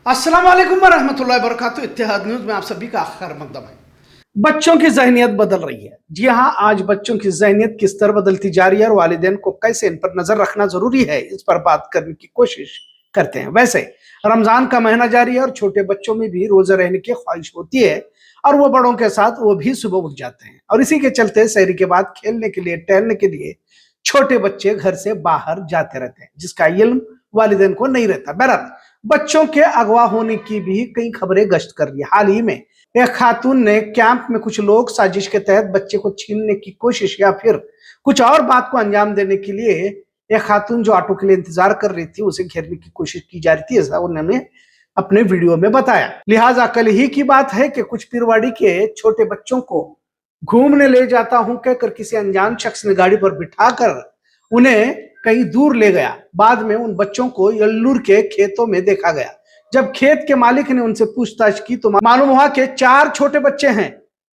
अस्सलाम वालेकुम वरहमतुल्लाहि वबरकातुहू। इत्तेहाद न्यूज में आप सभी का खैर मकदम है। बच्चों की जहनियत बदल रही है। जी हाँ, आज बच्चों की जहनियत किस तरह बदलती जा रही है और वालिदैन को कैसे इन पर नजर रखना जरूरी है, इस पर बात करने की कोशिश करते हैं। वैसे रमजान का महीना जारी है और छोटे बच्चों में भी रोजा रहने की ख्वाहिश होती है और वो बड़ों के साथ वो भी सुबह उठ जाते हैं और इसी के चलते सहरी के बाद खेलने के लिए, टहलने के लिए छोटे बच्चे घर से बाहर जाते रहते हैं, जिसका इल्म वालिदैन को नहीं रहता। बहरहाल बच्चों के अगवा होने की भी कई खबरें गश्त कर रही है। हाल ही में एक खातून ने कैंप में कुछ लोग साजिश के तहत बच्चे को छीनने की कोशिश या फिर कुछ और बात को अंजाम देने के लिए एक खातून जो ऑटो के लिए इंतजार कर रही थी उसे घेरने की कोशिश की जा रही थी, ऐसा उन्होंने अपने वीडियो में बताया। लिहाजा कल ही की बात है कि कुछ पीरवाड़ी के छोटे बच्चों को घूमने ले जाता हूं कहकर किसी अनजान शख्स ने गाड़ी पर बिठाकर उन्हें कहीं दूर ले गया। बाद में उन बच्चों को यल्लूर के खेतों में देखा गया। जब खेत के मालिक ने उनसे पूछताछ की तो मालूम हुआ कि 4 छोटे बच्चे हैं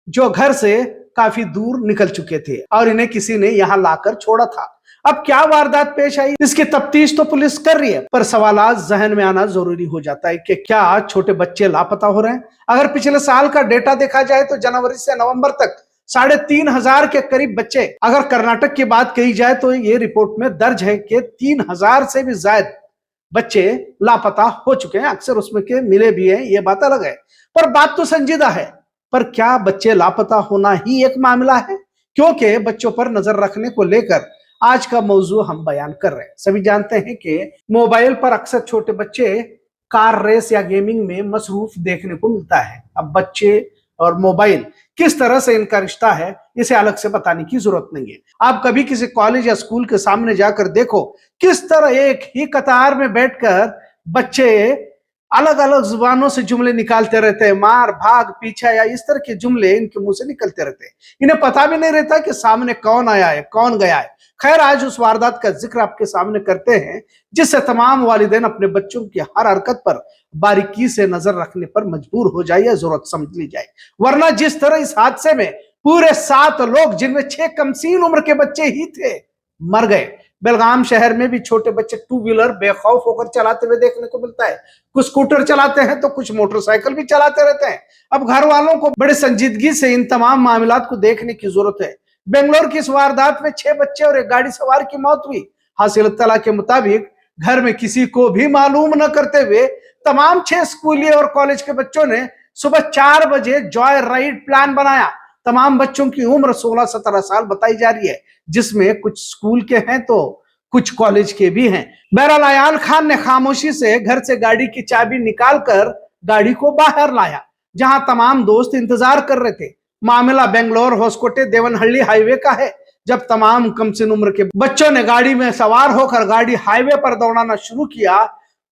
जो घर से काफी दूर निकल चुके थे और इन्हें किसी ने यहां लाकर छोड़ा था। अब क्या वारदात पेश आई, इसकी तफ्तीश तो पुलिस कर रही है, पर सवाल जहन में आना जरूरी हो जाता है कि क्या छोटे बच्चे लापता हो रहे हैं। अगर पिछले साल का डेटा देखा जाए तो जनवरी से नवंबर तक 3,500 के करीब बच्चे, अगर कर्नाटक की बात कही जाए तो ये रिपोर्ट में दर्ज है कि 3,000 से भी ज्यादा बच्चे लापता हो चुके हैं। अक्सर उसमें के मिले भी हैं, ये बात अलग है, पर बात तो संजीदा है। पर क्या बच्चे लापता होना ही एक मामला है? क्योंकि बच्चों पर नजर रखने को लेकर आज का मौजू हम बयान कर रहे हैं। सभी जानते हैं कि मोबाइल पर अक्सर छोटे बच्चे कार रेस या गेमिंग में मसरूफ देखने को मिलता है। अब बच्चे और मोबाइल किस तरह से इनका रिश्ता है, इसे अलग से बताने की जरूरत नहीं है। आप कभी किसी कॉलेज या स्कूल के सामने जाकर देखो किस तरह एक ही कतार में बैठकर बच्चे अलग अलग जुबानों से जुमले निकालते रहते हैं। मार, भाग, पीछा या इस तरह के जुमले इनके मुंह से निकलते रहते हैं। इन्हें पता भी नहीं रहता कि सामने कौन आया है, कौन गया है। खैर, आज उस वारदात का जिक्र आपके सामने करते हैं जिससे तमाम वालिदैन अपने बच्चों की हर हरकत पर बारीकी से नजर रखने पर मजबूर हो जाए या जरूरत समझ ली जाए। वरना जिस तरह इस हादसे में पूरे 7 लोग, जिनमें 6 कमसीन उम्र के बच्चे ही थे, मर गए। बेलगाम शहर में भी छोटे बच्चे 2 व्हीलर बेखौफ होकर चलाते हुए देखने को मिलता है। कुछ स्कूटर चलाते हैं तो कुछ मोटरसाइकिल भी चलाते रहते हैं। अब घर वालों को बड़े संजीदगी से इन तमाम मामलात को देखने की जरूरत है। बेंगलोर की इस वारदात में 6 बच्चे और एक गाड़ी सवार की मौत हुई। हासिल इत्तला के मुताबिक घर में किसी को भी मालूम न करते हुए तमाम 6 स्कूली और कॉलेज के बच्चों ने सुबह 4 बजे जॉय राइड प्लान बनाया। तमाम बच्चों की उम्र 16-17 साल बताई जा रही है, जिसमें कुछ स्कूल के हैं तो कुछ कॉलेज के भी हैं। बहरहाल अयान खान ने खामोशी से घर से गाड़ी की चाबी निकालकर गाड़ी को बाहर लाया, जहां तमाम दोस्त इंतजार कर रहे थे। मामला बेंगलोर होसकोटे देवनहल्ली हाईवे का है। जब तमाम कमसिन उम्र के बच्चों ने गाड़ी में सवार होकर गाड़ी हाईवे पर दौड़ाना शुरू किया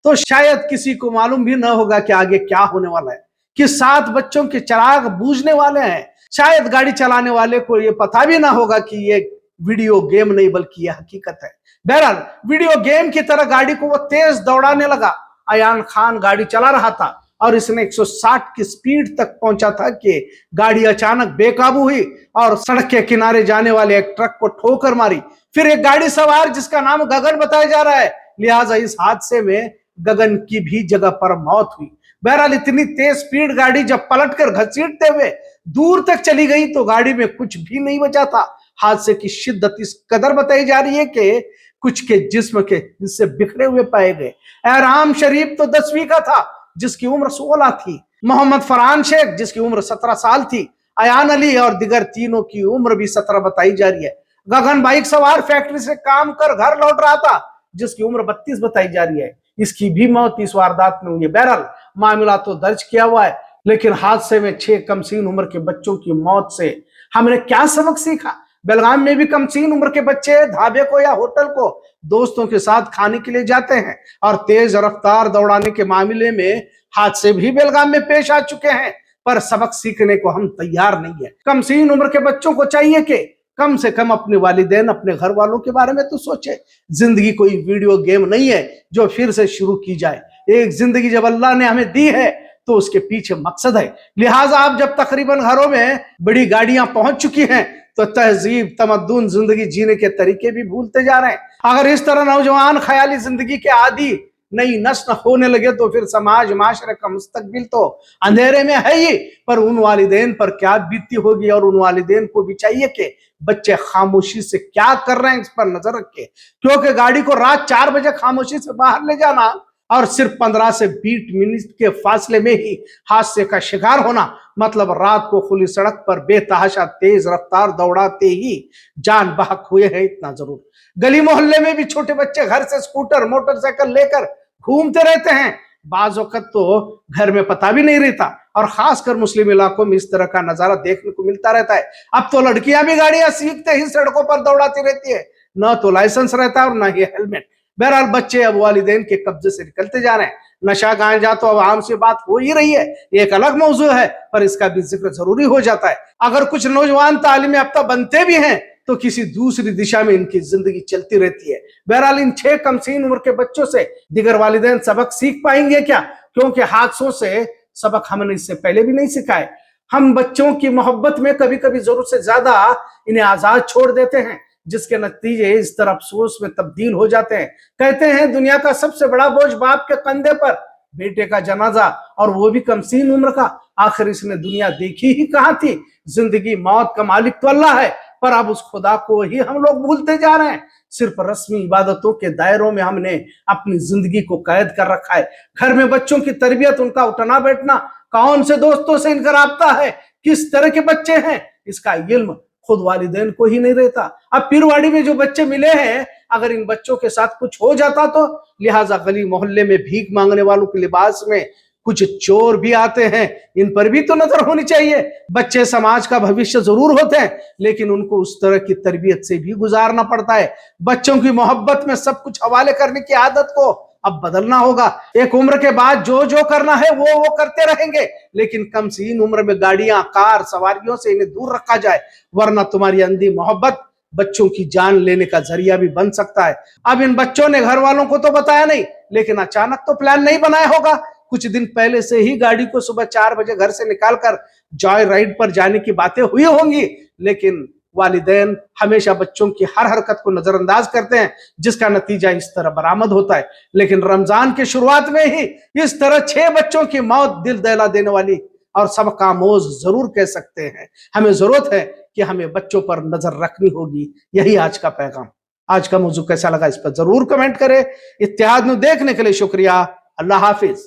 तो शायद किसी को मालूम भी न होगा कि आगे क्या होने वाला है, कि 7 बच्चों के चिराग बूझने वाले हैं। शायद गाड़ी चलाने वाले को यह पता भी ना होगा कि ये वीडियो गेम नहीं बल्कि यह हकीकत है। बहरहाल वीडियो गेम की तरह गाड़ी को वो तेज दौड़ाने लगा। अयान खान गाड़ी चला रहा था और इसने 160 की स्पीड तक पहुंचा था कि गाड़ी अचानक बेकाबू हुई और सड़क के किनारे जाने वाले एक ट्रक को ठोकर मारी। फिर एक गाड़ी सवार जिसका नाम गगन बताया जा रहा है, लिहाजा इस हादसे में गगन की भी जगह पर मौत हुई। बहरहाल इतनी तेज स्पीड गाड़ी जब पलटकर घसीटते हुए दूर तक चली गई तो गाड़ी में कुछ भी नहीं बचा था। हादसे की शिद्दत इस कदर बताई जा रही है कि कुछ के जिस्म के हिस्से बिखरे हुए पाए गए। एहराम शरीफ तो 10वीं का था जिसकी उम्र 16 थी। मोहम्मद फरहान शेख जिसकी उम्र 17 साल थी। अयान अली और दिगर तीनों की उम्र भी 17 बताई जा रही है। गगन बाइक सवार फैक्ट्री से काम कर घर लौट रहा था जिसकी उम्र 32 बताई जा रही है। इसकी भी मौत इस वारदात में हुई है। बहरहाल मामला तो दर्ज किया हुआ है, लेकिन हादसे में 6 कमसीन उम्र के बच्चों की मौत से हमने क्या सबक सीखा? बेलगाम में भी कमसीन उम्र के बच्चे ढाबे को या होटल को दोस्तों के साथ खाने के लिए जाते हैं और तेज रफ्तार दौड़ाने के मामले में हादसे भी बेलगाम में पेश आ चुके हैं, पर सबक सीखने को हम तैयार नहीं है। कमसीन उम्र के बच्चों को चाहिए कि कम से कम अपने वालिदैन, अपने घर वालों के बारे में तो सोचे। जिंदगी कोई वीडियो गेम नहीं है जो फिर से शुरू की जाए। एक जिंदगी जब अल्लाह ने हमें दी है तो उसके पीछे मकसद है। लिहाजा आप जब तकरीबन घरों में बड़ी गाड़ियां पहुंच चुकी हैं तो तहजीब, तमद्दुन, जिंदगी जीने के तरीके भी भूलते जा रहे हैं। अगर इस तरह नौजवान ख्याली जिंदगी के आदी नई नस्ल होने लगे तो फिर समाज माशरे का मुस्तकबिल तो अंधेरे में है ही। पर उन वालिदैन पर क्या बीती होगी, और उन वालिदैन को भी चाहिए कि बच्चे खामोशी से क्या कर रहे हैं इस पर नजर रखे, क्योंकि गाड़ी को रात 4 बजे खामोशी से बाहर ले जाना और सिर्फ 15 से 20 मिनट के फासले में ही हादसे का शिकार होना, मतलब रात को खुली सड़क पर बेतहाशा तेज रफ्तार दौड़ाते ही जान बहक हुए हैं, इतना जरूर। गली मोहल्ले में भी छोटे बच्चे घर से स्कूटर मोटरसाइकिल लेकर घूमते रहते हैं, बाज वक्त तो घर में पता भी नहीं रहता, और खासकर मुस्लिम इलाकों में इस तरह का नजारा देखने को मिलता रहता है। अब तो लड़कियां भी गाड़ियां सीखते ही सड़कों पर दौड़ाती रहती है, न तो लाइसेंस रहता है और न ही हेलमेट। बहरहाल बच्चे अब वालिदैन के कब्जे से निकलते जा रहे हैं। नशा गांजा तो अब आम सी बात हो ही रही है, ये एक अलग मौजू है, पर इसका भी जिक्र जरूरी हो जाता है। अगर कुछ नौजवान तालीम याफ्ता बनते भी हैं तो किसी दूसरी दिशा में इनकी जिंदगी चलती रहती है। बहरहाल इन 6 कमसीन उम्र के बच्चों से दिगर वालिदैन सबक सीख पाएंगे क्या? क्योंकि हादसों से सबक हमने इससे पहले भी नहीं सिखाए। हम बच्चों की मोहब्बत में कभी कभी जरूरत से ज्यादा इन्हें आजाद छोड़ देते हैं, जिसके नतीजे इस तरह अफसोस में तब्दील हो जाते हैं। कहते हैं दुनिया का सबसे बड़ा बोझ बाप के कंधे पर, बेटे का जनाजा, और वो भी कमसीन उम्र का। आखिर इसने दुनिया देखी ही कहां थी? जिंदगी मौत का मालिक तो अल्लाह है, पर अब उस खुदा को ही हम लोग भूलते जा रहे हैं। सिर्फ रस्मी इबादतों के दायरों में हमने अपनी जिंदगी को कैद कर रखा है। घर में बच्चों की तरबियत, उनका उठना बैठना, कौन से दोस्तों से इनका राब्ता है, किस तरह के बच्चे हैं, इसका इल्म खुद वालिदैन को ही नहीं रहता। अब पीरवाड़ी में जो बच्चे मिले हैं, अगर इन बच्चों के साथ कुछ हो जाता तो, लिहाजा गली मोहल्ले में भीख मांगने वालों के लिबास में कुछ चोर भी आते हैं, इन पर भी तो नजर होनी चाहिए। बच्चे समाज का भविष्य जरूर होते हैं, लेकिन उनको उस तरह की तरबियत से भी गुजारना पड़ता है। बच्चों की मोहब्बत में सब कुछ हवाले करने की आदत को अब बदलना होगा। एक उम्र के बाद जो जो करना है वो करते रहेंगे, लेकिन कमसीन उम्र में गाड़ियां कार सवारियों से इन्हें दूर रखा जाए, वरना तुम्हारी अंधी मोहब्बत बच्चों की जान लेने का जरिया भी बन सकता है। अब इन बच्चों ने घर वालों को तो बताया नहीं, लेकिन अचानक तो प्लान नहीं बनाया होगा। कुछ दिन पहले से ही गाड़ी को सुबह 4 बजे घर से निकालकर जॉय राइड पर जाने की बातें हुई होंगी, लेकिन वालिदैन हमेशा बच्चों की हर हरकत को नजरअंदाज करते हैं, जिसका नतीजा इस तरह बरामद होता है। लेकिन रमजान की शुरुआत में ही इस तरह 6 बच्चों की मौत दिल दहला देने वाली और सबक आमोज जरूर कह सकते हैं। हमें जरूरत है कि हमें बच्चों पर नजर रखनी होगी। यही आज का पैगाम। आज का मौजू कैसा लगा इस पर जरूर कमेंट करें। इत्तेहाद न्यूज़ देखने के लिए शुक्रिया। अल्लाह हाफिज।